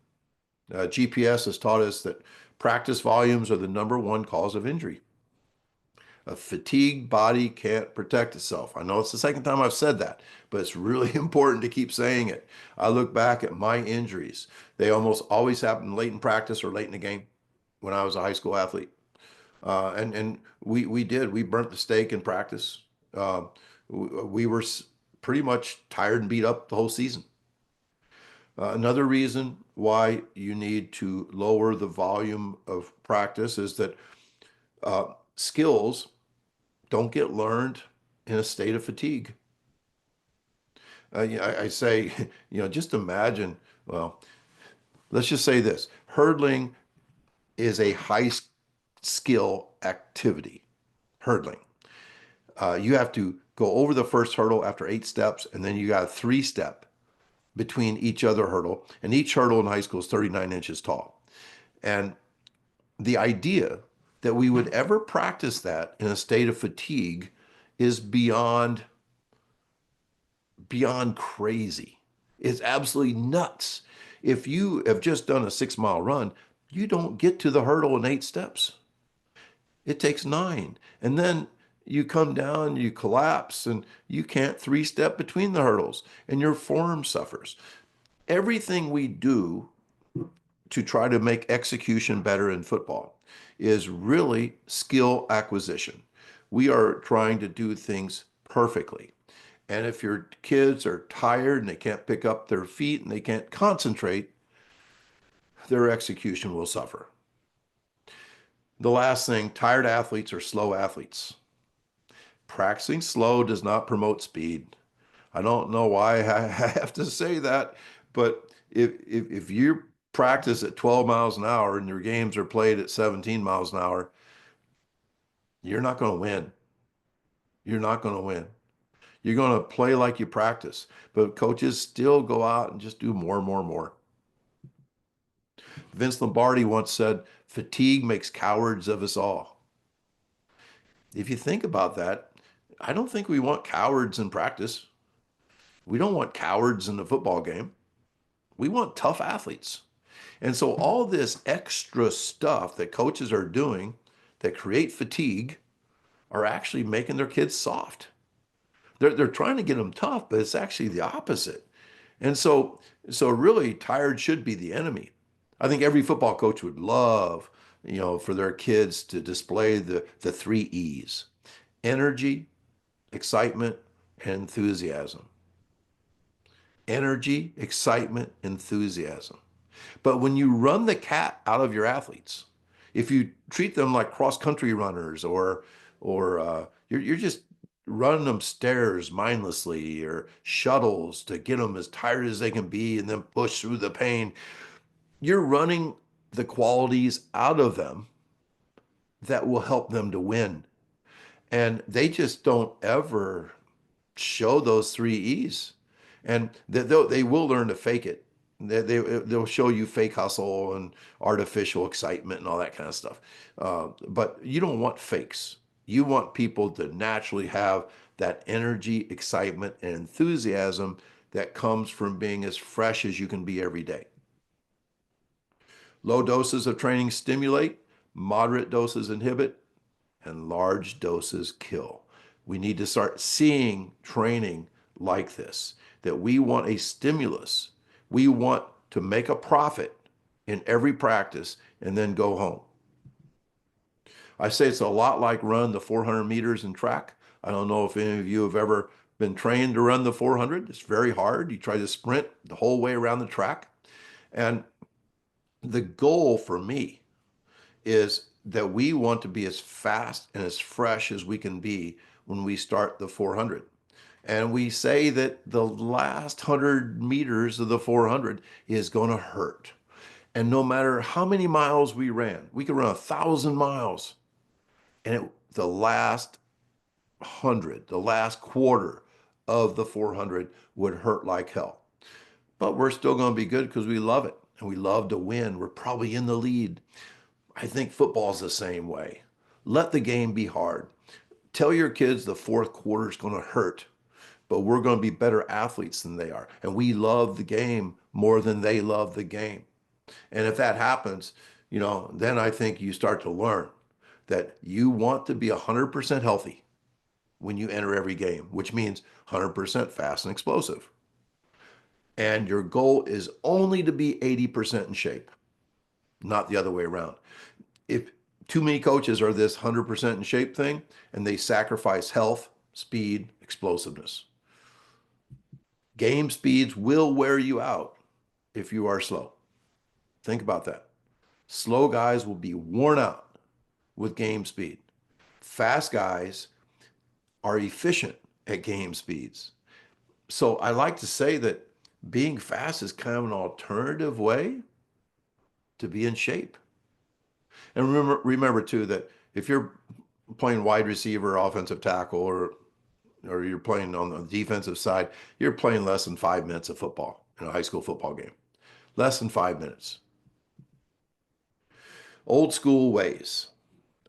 GPS has taught us that practice volumes are the number one cause of injury. A fatigued body can't protect itself. I know it's the second time I've said that, but it's really important to keep saying it. I look back at my injuries. They almost always happen late in practice or late in the game when I was a high school athlete. And we burnt the steak in practice. We were pretty much tired and beat up the whole season. Another reason why you need to lower the volume of practice is that skills don't get learned in a state of fatigue. I say, just imagine, well, let's just say this. Hurdling is a high skill activity. Hurdling. You have to go over the first hurdle after 8 steps, and then you got a 3-step between each other hurdle. And each hurdle in high school is 39 inches tall. And the idea that we would ever practice that in a state of fatigue is beyond crazy. It's absolutely nuts. If you have just done a 6 mile run, you don't get to the hurdle in 8 steps. It takes 9. And then you come down, you collapse, and you can't 3-step between the hurdles, and your form suffers. Everything we do to try to make execution better in football is really skill acquisition. We are trying to do things perfectly. And if your kids are tired and they can't pick up their feet and they can't concentrate, their execution will suffer. The last thing, tired athletes are slow athletes. Practicing slow does not promote speed. I don't know why I have to say that, but if you practice at 12 miles an hour and your games are played at 17 miles an hour, you're not going to win. You're not going to win. You're going to play like you practice, but coaches still go out and just do more and more and more. Vince Lombardi once said, fatigue makes cowards of us all. If you think about that, I don't think we want cowards in practice. We don't want cowards in the football game. We want tough athletes. And so all this extra stuff that coaches are doing that create fatigue are actually making their kids soft. They're trying to get them tough, but it's actually the opposite. And so really tired should be the enemy. I think every football coach would love, for their kids to display the three E's: energy, excitement, and enthusiasm. Energy, excitement, enthusiasm. But when you run the cat out of your athletes, if you treat them like cross-country runners or you're just running them stairs mindlessly or shuttles to get them as tired as they can be and then push through the pain, you're running the qualities out of them that will help them to win. And they just don't ever show those three E's. And they will learn to fake it. They'll show you fake hustle and artificial excitement and all that kind of stuff. But you don't want fakes. You want people to naturally have that energy, excitement, and enthusiasm that comes from being as fresh as you can be every day. Low doses of training stimulate, moderate doses inhibit, and large doses kill. We need to start seeing training like this, that we want a stimulus. We want to make a profit in every practice and then go home. I say it's a lot like run the 400 meters in track. I don't know if any of you have ever been trained to run the 400. It's very hard. You try to sprint the whole way around the track. And the goal for me is that we want to be as fast and as fresh as we can be when we start the 400. And we say that the last 100 meters of the 400 is going to hurt. And no matter how many miles we ran, we could run 1,000 miles, and the last 100, the last quarter of the 400 would hurt like hell. But we're still going to be good because we love it and we love to win. We're probably in the lead. I think football's the same way. Let the game be hard. Tell your kids the fourth quarter is going to hurt, but we're going to be better athletes than they are. And we love the game more than they love the game. And if that happens, then I think you start to learn that you want to be 100% healthy when you enter every game, which means 100% fast and explosive. And your goal is only to be 80% in shape, not the other way around. If too many coaches are this 100% in shape thing and they sacrifice health, speed, explosiveness. Game speeds will wear you out if you are slow. Think about that. Slow guys will be worn out with game speed. Fast guys are efficient at game speeds. So I like to say that being fast is kind of an alternative way to be in shape. And remember too that if you're playing wide receiver, offensive tackle, or you're playing on the defensive side, you're playing less than 5 minutes of football in a high school football game. Less than 5 minutes. Old school ways.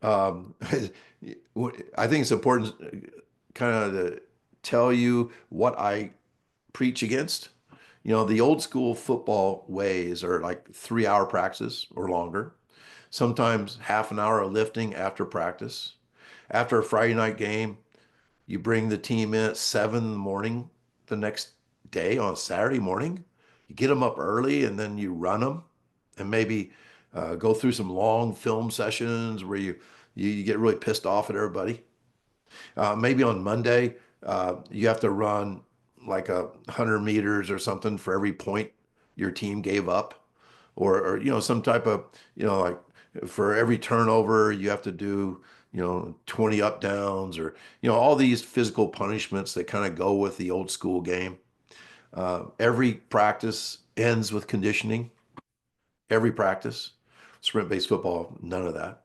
I think it's important kind of to tell you what I preach against. The old school football ways are like 3-hour practice or longer, sometimes half an hour of lifting after practice. After a Friday night game, you bring the team in at 7 in the morning the next day on Saturday morning. You get them up early and then you run them and maybe go through some long film sessions where you get really pissed off at everybody. Maybe on Monday, you have to run like 100 meters or something for every point your team gave up, or some type of like for every turnover you have to do 20 up downs, or all these physical punishments that kind of go with the old school game. Every practice ends with conditioning every practice. Sprint-based football, none of that.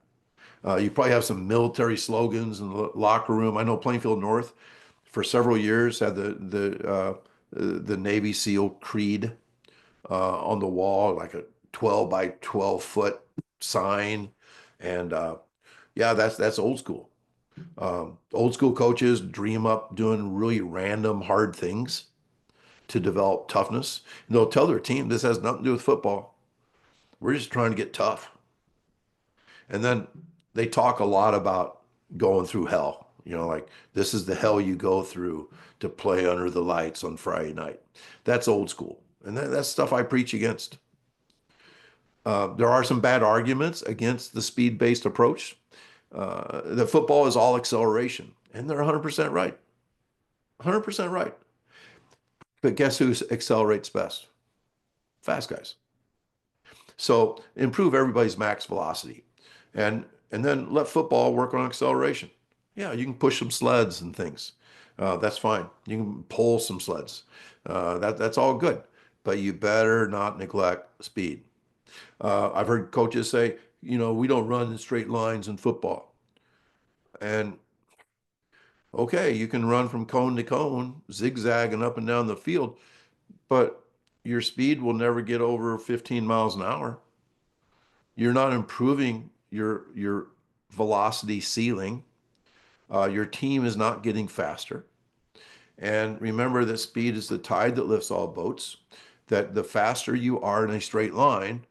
You probably have some military slogans in the locker room. I know Plainfield North for several years had the Navy SEAL creed on the wall, like a 12 by 12 foot sign, and yeah, that's old school. Old school coaches dream up doing really random hard things to develop toughness. And they'll tell their team this has nothing to do with football. We're just trying to get tough. And then they talk a lot about going through hell. Like this is the hell you go through to play under the lights on Friday night. That's old school. And that's stuff I preach against. There are some bad arguments against the speed-based approach. The football is all acceleration, and they're 100% right. 100% right. But guess who accelerates best? Fast guys. So improve everybody's max velocity, and then let football work on acceleration. Yeah, you can push some sleds and things. That's fine. You can pull some sleds. That's all good. But you better not neglect speed. I've heard coaches say, we don't run in straight lines in football. And okay, you can run from cone to cone, zigzagging up and down the field, but your speed will never get over 15 miles an hour. You're not improving your velocity ceiling. Your team is not getting faster. And remember that speed is the tide that lifts all boats, that the faster you are in a straight line,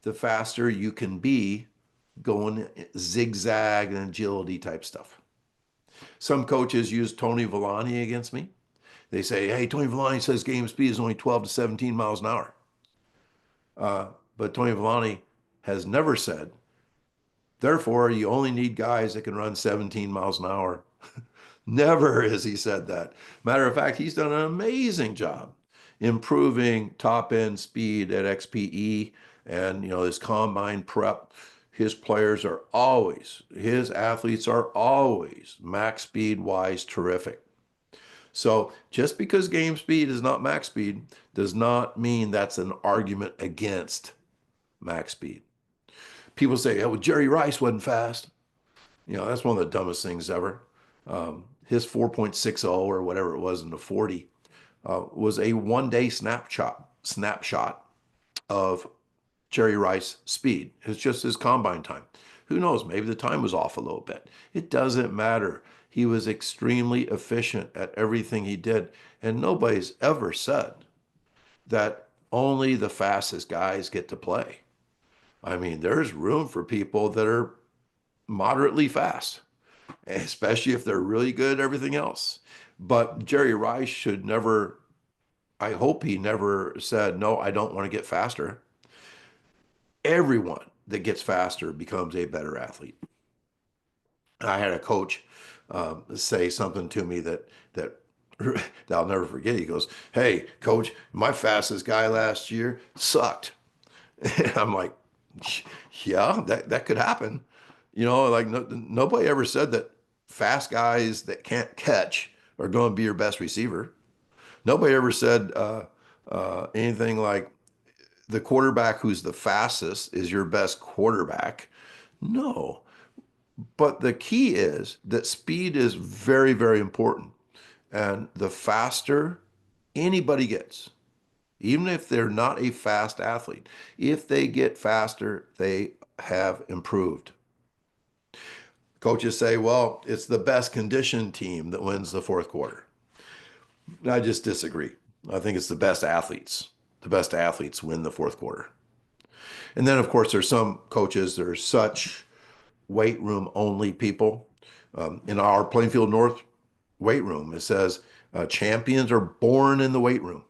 the faster you can be going zigzag and agility type stuff. Some coaches use Tony Villani against me. They say, hey, Tony Villani says game speed is only 12 to 17 miles an hour. But Tony Villani has never said, therefore, you only need guys that can run 17 miles an hour. Never has he said that. Matter of fact, he's done an amazing job improving top end speed at XPE and his combine prep. His players are always, his athletes are always max speed wise terrific. So just because game speed is not max speed does not mean that's an argument against max speed. People say, oh, well, Jerry Rice wasn't fast. That's one of the dumbest things ever. His 4.60 or whatever it was in the 40 was a 1 day snapshot of Jerry Rice speed. It's just his combine time. Who knows? Maybe the time was off a little bit. It doesn't matter. He was extremely efficient at everything he did. And nobody's ever said that only the fastest guys get to play. I mean, there's room for people that are moderately fast, especially if they're really good at everything else. But Jerry Rice should never, I hope he never said, no, I don't want to get faster. Everyone that gets faster becomes a better athlete. I had a coach say something to me that I'll never forget. He goes, hey, coach, my fastest guy last year sucked. And I'm like, yeah, that could happen. Like nobody ever said that fast guys that can't catch are going to be your best receiver. Nobody ever said anything like the quarterback who's the fastest is your best quarterback. No. But the key is that speed is very, very important. And the faster anybody gets, even if they're not a fast athlete, if they get faster, they have improved. Coaches say, well, it's the best conditioned team that wins the fourth quarter. I just disagree. I think it's the best athletes. The best athletes win the fourth quarter. And then, of course, there's some coaches that are such weight room only people. In our Plainfield North weight room, it says champions are born in the weight room.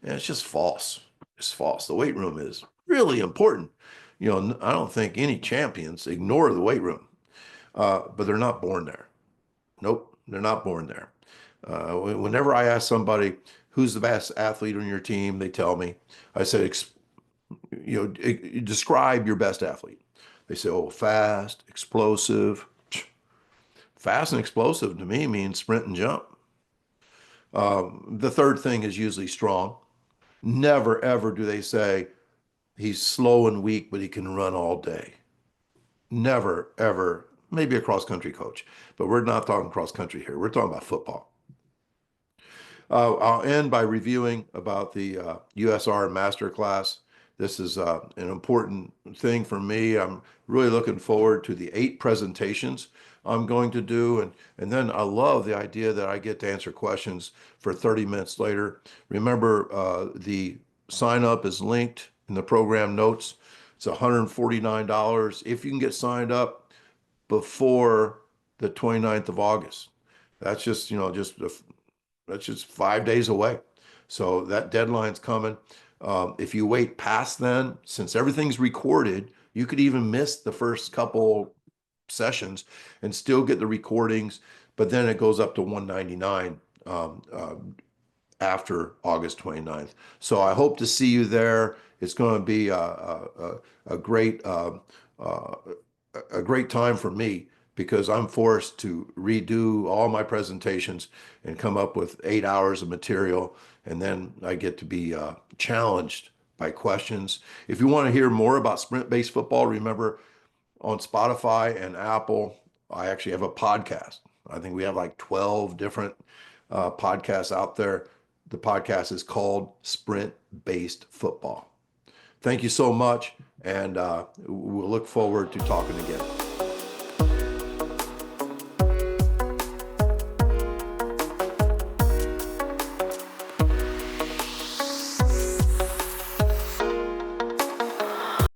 And it's just false. It's false. The weight room is really important. I don't think any champions ignore the weight room, but they're not born there. Nope, they're not born there. Whenever I ask somebody who's the best athlete on your team, they tell me. I said, describe your best athlete. They say, oh, fast, explosive. Fast and explosive to me means sprint and jump. The third thing is usually strong. Never, ever do they say he's slow and weak, but he can run all day. Never, ever. Maybe a cross country coach, but we're not talking cross country here. We're talking about football. I'll end by reviewing about the USR Masterclass. This is an important thing for me. I'm really looking forward to the 8 presentations I'm going to do. And then I love the idea that I get to answer questions for 30 minutes later. Remember, the sign up is linked in the program notes. It's $149 if you can get signed up before the 29th of August. That's just, that's just 5 days away. So that deadline's coming. If you wait past then, since everything's recorded, you could even miss the first couple sessions and still get the recordings, but then it goes up to 199 after August 29th. So I hope to see you there. It's going to be a great a great time for me because I'm forced to redo all my presentations and come up with 8 hours of material. And then I get to be challenged by questions. If you want to hear more about sprint-based football, remember on Spotify and Apple, I actually have a podcast. I think we have like 12 different podcasts out there. The podcast is called Sprint Based Football. Thank you so much, and we'll look forward to talking again.